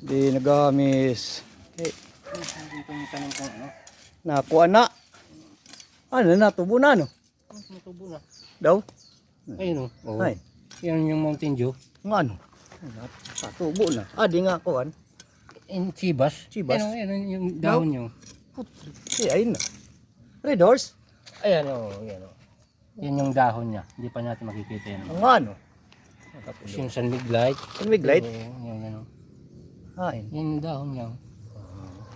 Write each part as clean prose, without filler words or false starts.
Di nagamis. Okay. Itong tanong ko ano? Nakuha na. Ano na, tubo na no? Matubo na. Daw? Ayun o. Oh. Ay, Yan yung Mountain Dew. nga ano? Tubo na. Ah, di nga kuhan. And chibas. Chibas? Ano yung dahon nyo. Putri. Ayun na. Red horse? Ayan o. Yan o. Yan yung dahon niya. Hindi pa natin makikita yan. Ang nga ano? Tapos yung San Miglite. San Miglite? Yan o. Ayun. Yan yung dahon niya.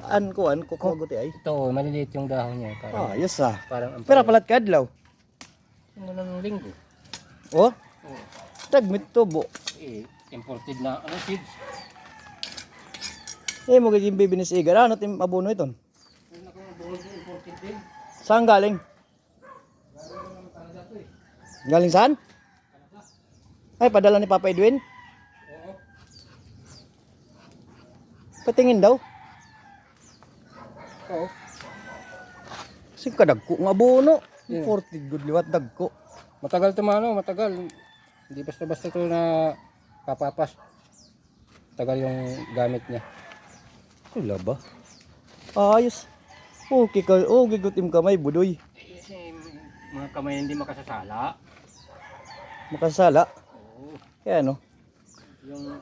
An kuhan, kukuhaguti ay. Ito, maliliit yung dahon niya. Parang, Ah, yes ah. parang Pero palat kadlaw. Ano ng linggo. Oh, Oh. tagmit tubo. Imported na ano seeds. Eh, mo gayong bibinis igar. Ano tim abono ito? Ano ko buhol din imported din. Saan galing? Galing saan? Ay, padala ni Papa Edwin? Oo. Patingin daw. Oo. Kasi kadagko nga abono. Yeah. 40 good liwat dagko. Matagal tumano, matagal. Hindi basta-basta ito na papapas. Tagal yung gamit niya. Wala ba? Ayos. Okay ka. Okay gutim kamay, budoy. Kasi mga kamay hindi makasasala. Makasala. Oo. Kaya ano? Yung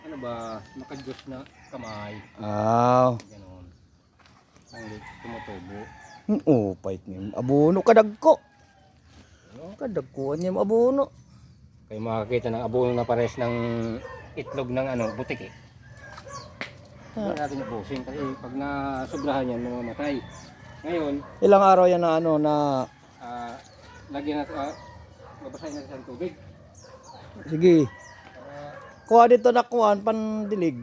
ano ba, makadiyos na kamay. Ah. Ganon. Ang tumutubo. Oh, pait ni abono kadagko. Ano? Kadagkuan niya abono. Kayo makakita ng abono na pares ng itlog ng ano, butik eh. Hindi natin ubusin kasi pag nasobrahan yan, mamamatay. Ngayon, Ilang araw yan na ano na lagyan natin, babasahin natin sa tubig. sige. Para Kuha dito na kuhan pandilig.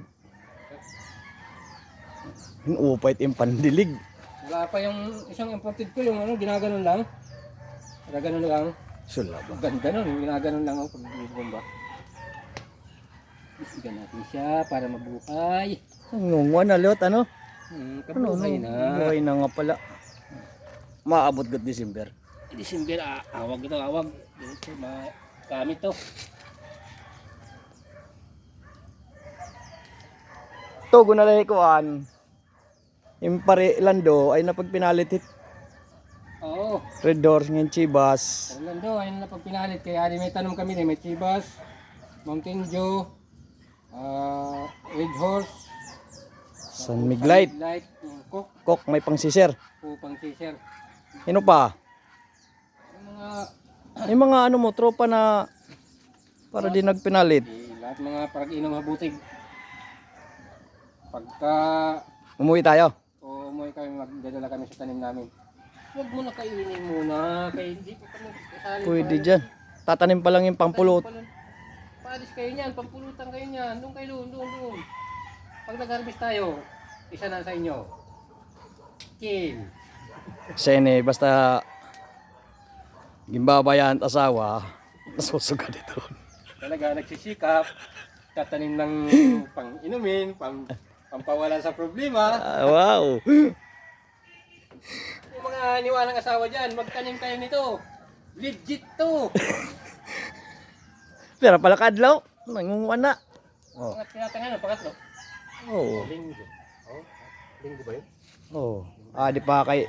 Upait yung pandilig. wala pa yung isang imported ko, yung ano, ginaganon lang. Ginaganon lang. Sula ba? Ganda nun, ginaganon lang ako pag bumba. Isigan natin siya para mabuhay. Ngunguan na liot ano? Kabuhay na. Buhay na nga pala. Maabot gud December. December, awag ito, awag. Dito, magamit to. To gunalay kuan. Yung pare lando ay napagpinalit hit Oo. Red Doors ng Chivas. Orlando, ayun na pag pinalit. Kaya may tanong kami may Chivas, Mountain Dew, Red Horse, San Miglite. Light, Coke, Kok may pangsisir. upang chaser. Sino pa? Yung mga, Yung mga ano mo tropa na para di nagpinalit. lahat mga parag-inom habutig. Pagka Umuwi tayo. umuwi kami, magdadala kami sa tanim namin. Huwag mo na kainin muna, kaya hindi pa kami kasali. Pwede dyan. Tatanim pa lang yung pampulot. Paalis kayo niyan, pampulutan kayo niyan. Doon kayo, doon. Pag nag-harvest tayo, isa na sa inyo. Kill. Sene basta gimbabayan at asawa nasusuga dito. Talaga nagsisikap, tatanim ng pang-inumin, pampawala sa problema. Wow. Yung mga niwalang asawa dyan, magtanim kayo nito. Legit to. Pero pala kadlaw, nangunguan na. Oh. Mga tinatangan, pangatlo. Oh. Linggo. Oh, linggo ba yun? Oh. Ah, di pa kay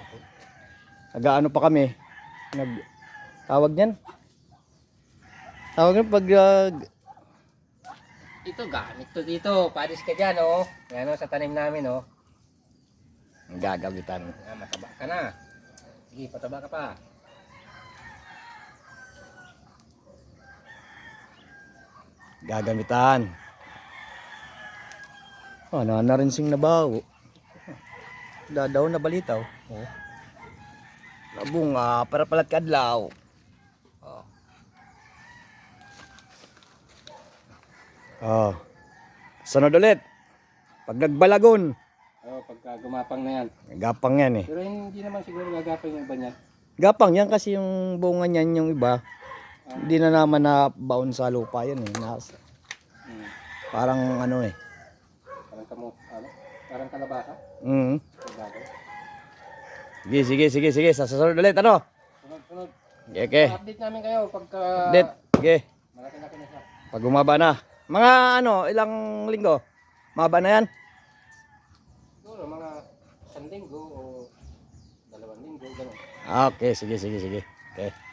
nag-ano pa kami. Tawag niyan. Tawag niyan pag Ito, gamit to dito. Paris ka dyan, oh. Yan, oh, sa tanim namin, oh. gagamitan. Mataba ka na. Sige, pataba ka pa. Gagamitan. Oh, na rin sing nabawo. Dadaw na balitaw. Oh. Nabunga para palat kadlaw. Oh. Oh. Sunod ulit. Pag nagbalagon. Oh, pagka gumapang na yan. Gapang yan eh. Pero hindi naman siguro gagapang yung iba niya. Gapang yan kasi yung bunga niyan yung iba. Hindi na naman na baon sa lupa yan eh. Parang ano eh. Parang parang kalabasa. Bagay. Sige. Sa susunod ulit ano? Sunod. Okay. Update namin kayo pagka Update. Sige. malaki-laki na siya. Pag umaba na. Mga ano, ilang linggo? Maba na yan. Siguro mga 1 linggo o 2 linggo, gano'n. Okay, sige. Okay.